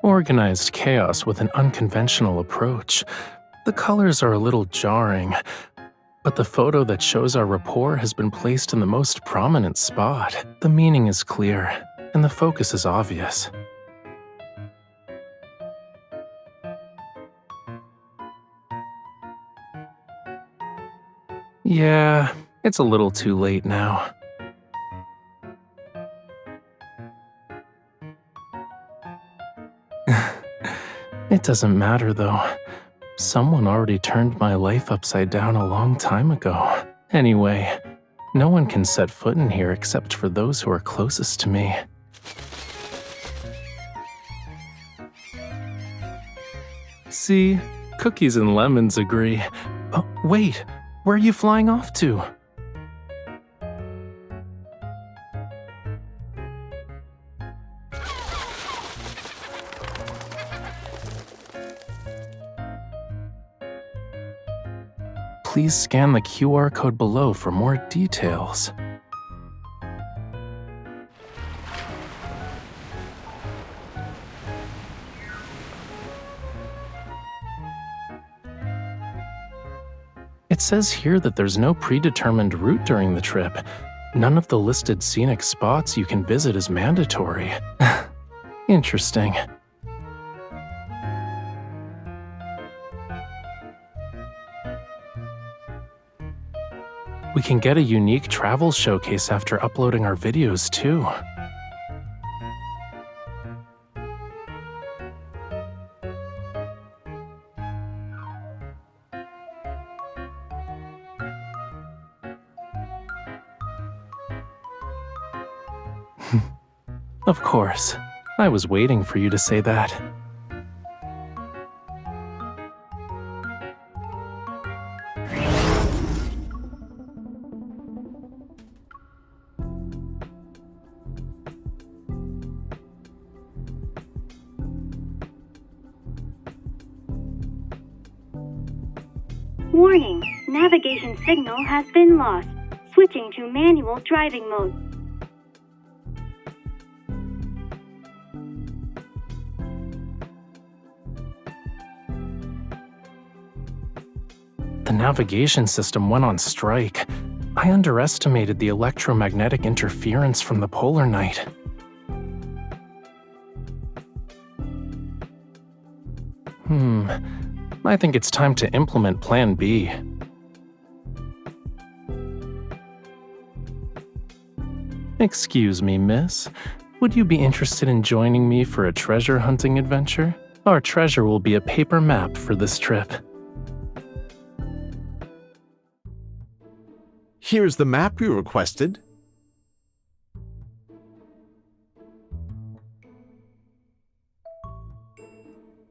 Organized chaos with an unconventional approach. The colors are a little jarring, but the photo that shows our rapport has been placed in the most prominent spot. The meaning is clear, and the focus is obvious. Yeah, it's a little too late now. It doesn't matter though. Someone already turned my life upside down a long time ago. Anyway, no one can set foot in here except for those who are closest to me. See, cookies and lemons agree. Oh, wait, where are you flying off to? Please scan the QR code below for more details. It says here that there's no predetermined route during the trip. None of the listed scenic spots you can visit is mandatory. Interesting. We can get a unique travel showcase after uploading our videos, too. Of course. I was waiting for you to say that. Warning, navigation signal has been lost. Switching to manual driving mode. The navigation system went on strike. I underestimated the electromagnetic interference from the polar night. I think it's time to implement Plan B. Excuse me, miss. Would you be interested in joining me for a treasure hunting adventure? Our treasure will be a paper map for this trip. Here's the map you requested.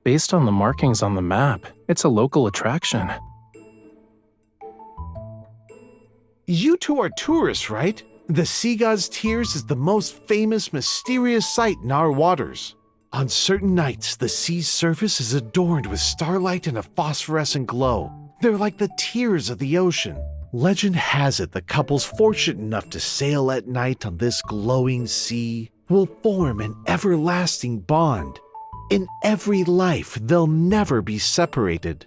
Based on the markings on the map, it's a local attraction. You two are tourists, right? The Sea God's Tears is the most famous, mysterious sight in our waters. On certain nights, the sea's surface is adorned with starlight and a phosphorescent glow. They're like the tears of the ocean. Legend has it the couples fortunate enough to sail at night on this glowing sea will form an everlasting bond. In every life, they'll never be separated.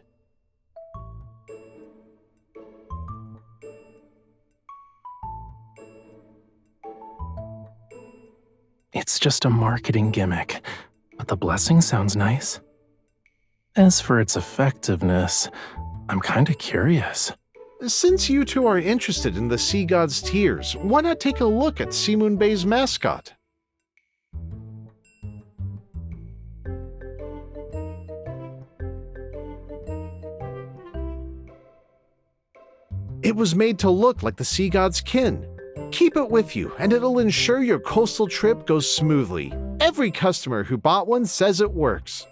It's just a marketing gimmick, but the blessing sounds nice. As for its effectiveness, I'm kinda curious. Since you two are interested in the Sea God's Tears, why not take a look at Seamoon Bay's mascot? It was made to look like the Sea God's kin. Keep it with you, and it'll ensure your coastal trip goes smoothly. Every customer who bought one says it works.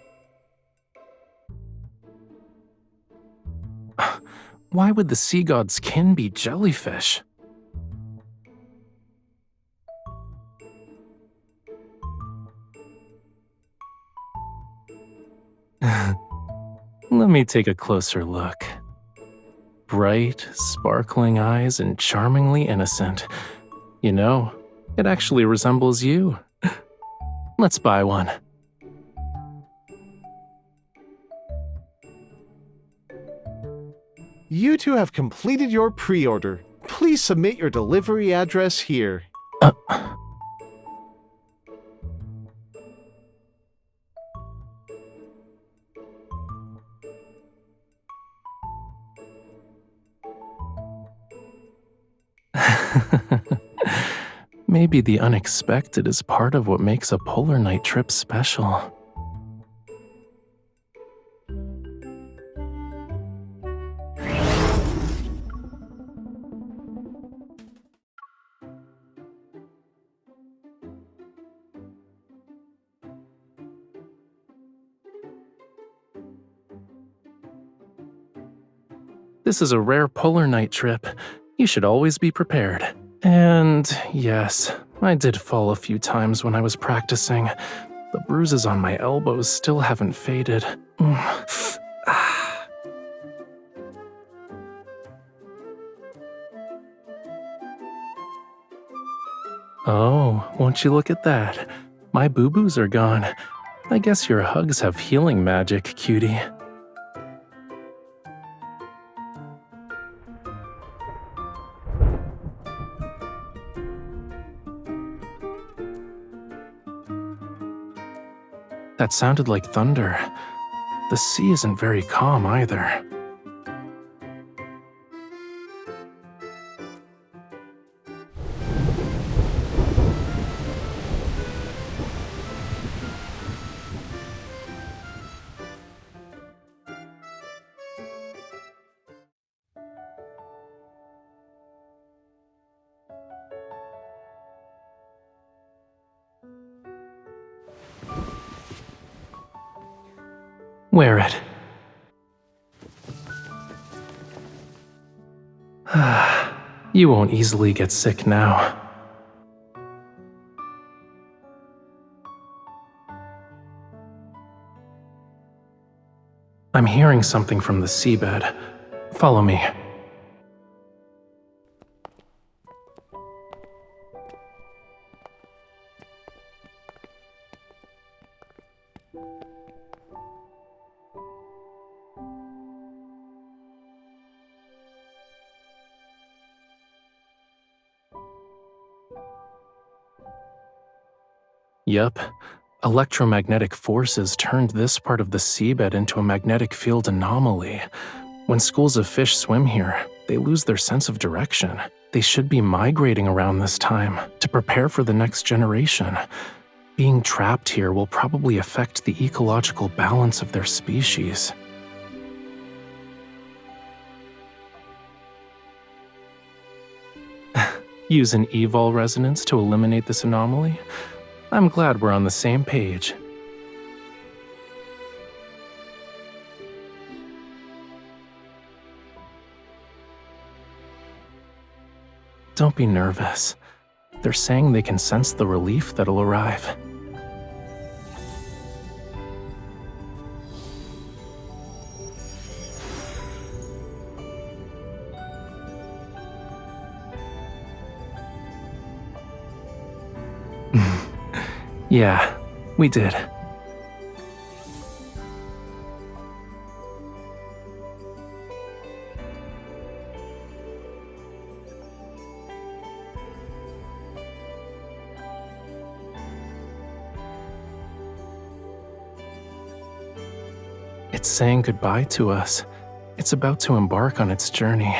Why would the sea god's kin be jellyfish? Let me take a closer look. Bright, sparkling eyes and charmingly innocent. You know, it actually resembles you. Let's buy one. You two have completed your pre-order. Please submit your delivery address here. Uh, Maybe the unexpected is part of what makes a polar night trip special. This is a rare polar night trip. You should always be prepared. And yes, I did fall a few times when I was practicing. The bruises on my elbows still haven't faded. Oh, won't you look at that? My boo-boos are gone. I guess your hugs have healing magic, cutie. That sounded like thunder. The sea isn't very calm either. Wear it. You won't easily get sick now. I'm hearing something from the seabed. Follow me. Yup. Electromagnetic forces turned this part of the seabed into a magnetic field anomaly. When schools of fish swim here, they lose their sense of direction. They should be migrating around this time to prepare for the next generation. Being trapped here will probably affect the ecological balance of their species. Use an evol resonance to eliminate this anomaly? I'm glad we're on the same page. Don't be nervous. They're saying they can sense the relief that'll arrive. Yeah, we did. It's saying goodbye to us. It's about to embark on its journey.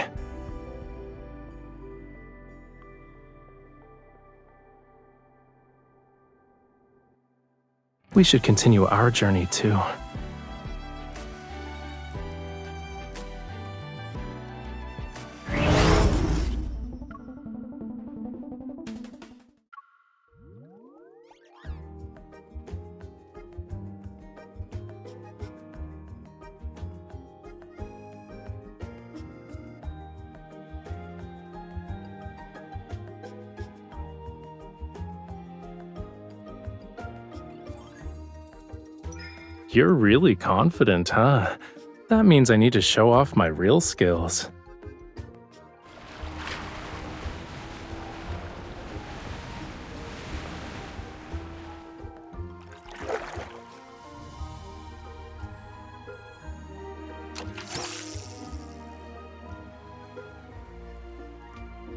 We should continue our journey too. You're really confident, huh? That means I need to show off my real skills.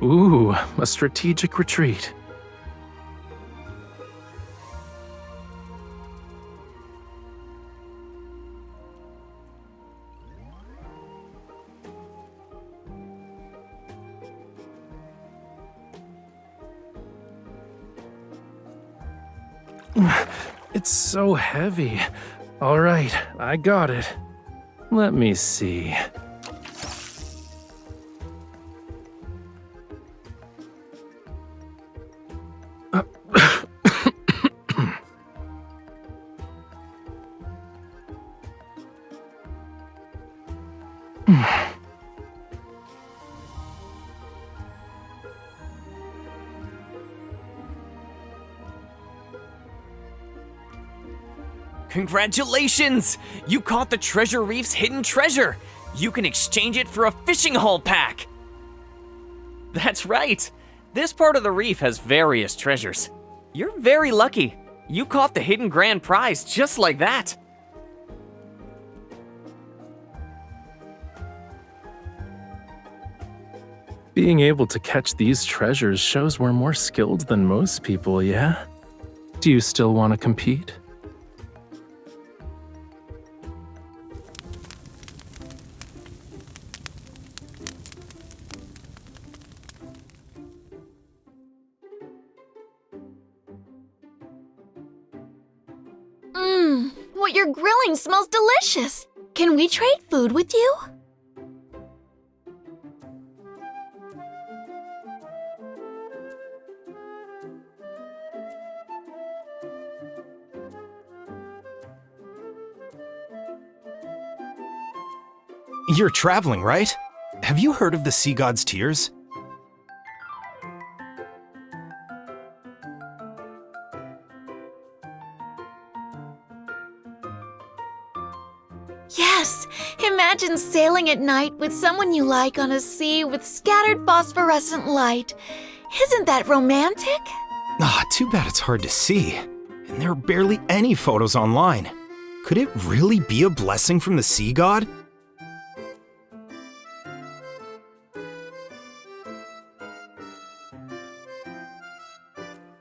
Ooh, a strategic retreat. It's so heavy. All right, I got it. Let me see. Congratulations! You caught the Treasure Reef's hidden treasure! You can exchange it for a fishing haul pack! That's right! This part of the reef has various treasures. You're very lucky. You caught the hidden grand prize just like that. Being able to catch these treasures shows we're more skilled than most people, yeah? Do you still want to compete? What you're grilling smells delicious. Can we trade food with you? You're traveling, right? Have you heard of the Sea God's Tears? Yes! Imagine sailing at night with someone you like on a sea with scattered phosphorescent light. Isn't that romantic? Too bad it's hard to see. And there are barely any photos online. Could it really be a blessing from the Sea God?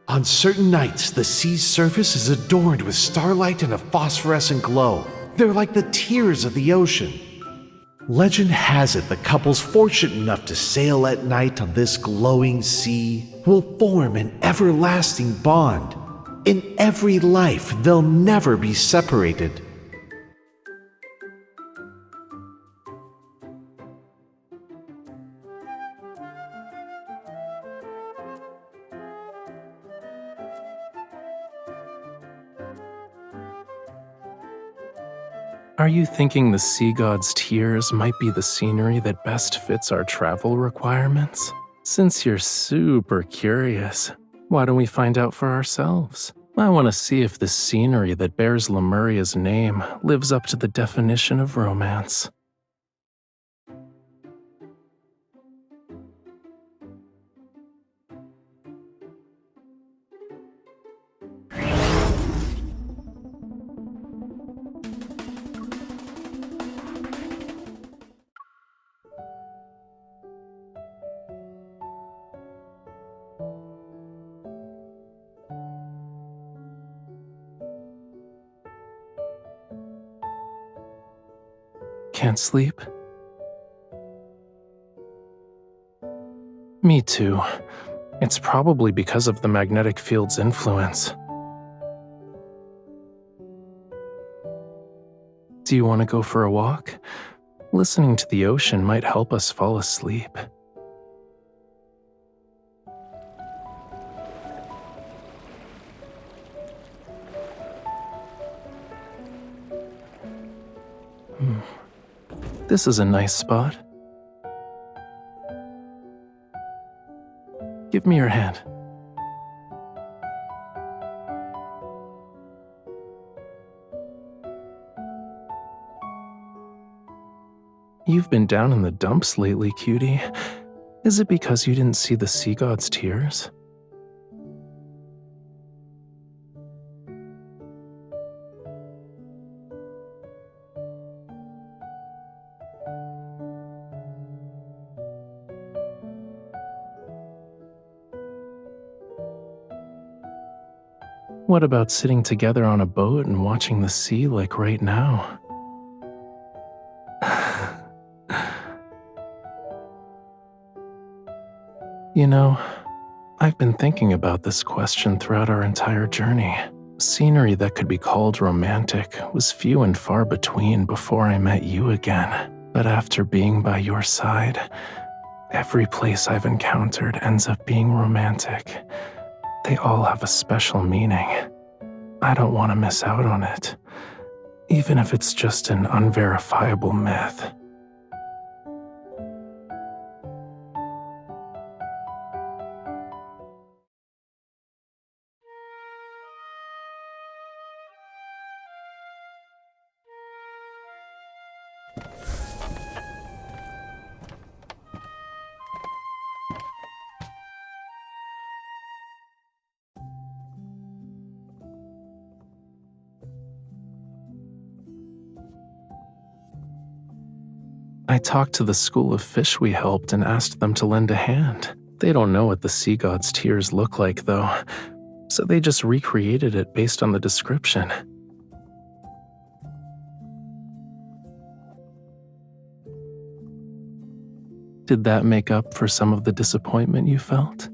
On certain nights, the sea's surface is adorned with starlight and a phosphorescent glow. They're like the tears of the ocean. Legend has it the couples fortunate enough to sail at night on this glowing sea will form an everlasting bond. In every life, they'll never be separated. Are you thinking the Sea God's Tears might be the scenery that best fits our travel requirements? Since you're super curious, why don't we find out for ourselves? I want to see if the scenery that bears Lemuria's name lives up to the definition of romance. Can't sleep? Me too. It's probably because of the magnetic field's influence. Do you want to go for a walk? Listening to the ocean might help us fall asleep. This is a nice spot. Give me your hand. You've been down in the dumps lately, cutie. Is it because you didn't see the Sea God's tears? What about sitting together on a boat and watching the sea like right now? You know, I've been thinking about this question throughout our entire journey. Scenery that could be called romantic was few and far between before I met you again. But after being by your side, every place I've encountered ends up being romantic. They all have a special meaning. I don't want to miss out on it, even if it's just an unverifiable myth. I talked to the school of fish we helped and asked them to lend a hand. They don't know what the sea god's tears look like, though, so they just recreated it based on the description. Did that make up for some of the disappointment you felt?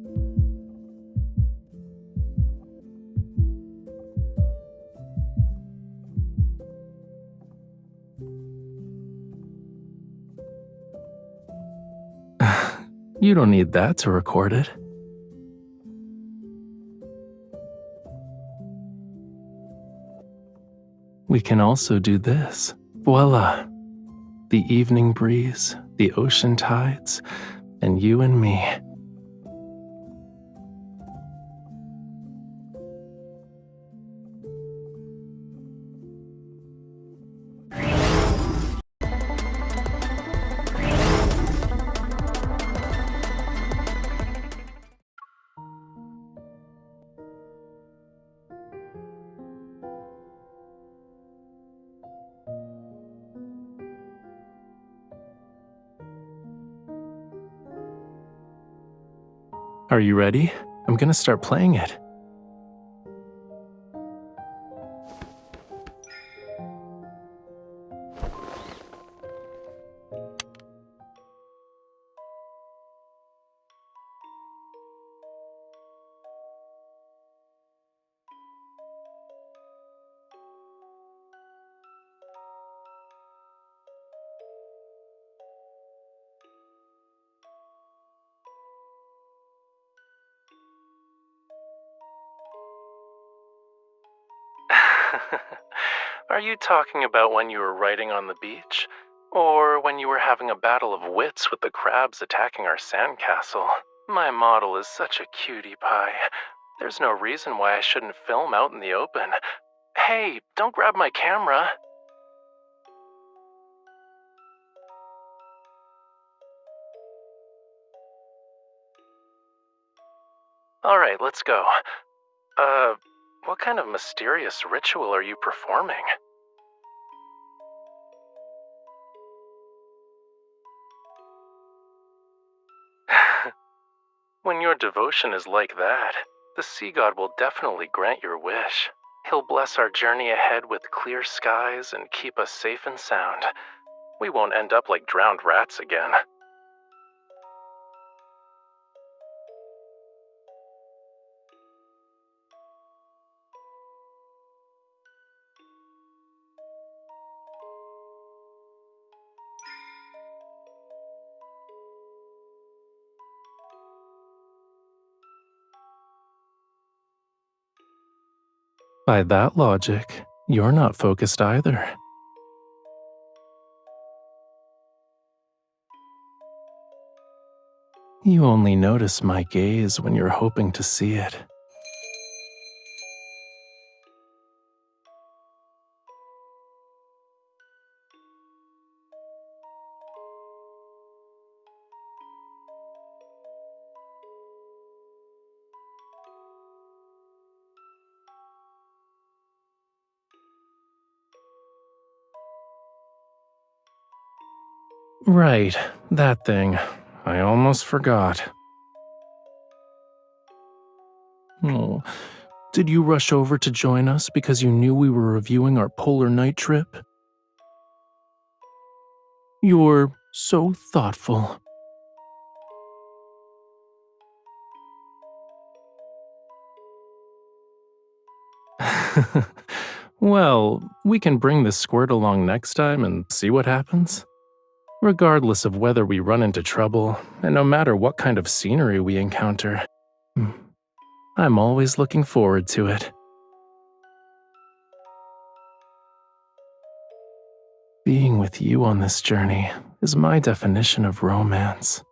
You don't need that to record it. We can also do this. Voila! The evening breeze, the ocean tides, and you and me. Are you ready? I'm gonna start playing it. Are you talking about when you were writing on the beach? Or when you were having a battle of wits with the crabs attacking our sandcastle? My model is such a cutie pie. There's no reason why I shouldn't film out in the open. Hey, don't grab my camera. Alright, let's go. What kind of mysterious ritual are you performing? When your devotion is like that, the sea god will definitely grant your wish. He'll bless our journey ahead with clear skies and keep us safe and sound. We won't end up like drowned rats again. By that logic, you're not focused either. You only notice my gaze when you're hoping to see it. Right, that thing. I almost forgot. Oh, Did you rush over to join us because you knew we were reviewing our polar night trip? You're so thoughtful. Well, we can bring the squirt along next time and see what happens. Regardless of whether we run into trouble, and no matter what kind of scenery we encounter, I'm always looking forward to it. Being with you on this journey is my definition of romance.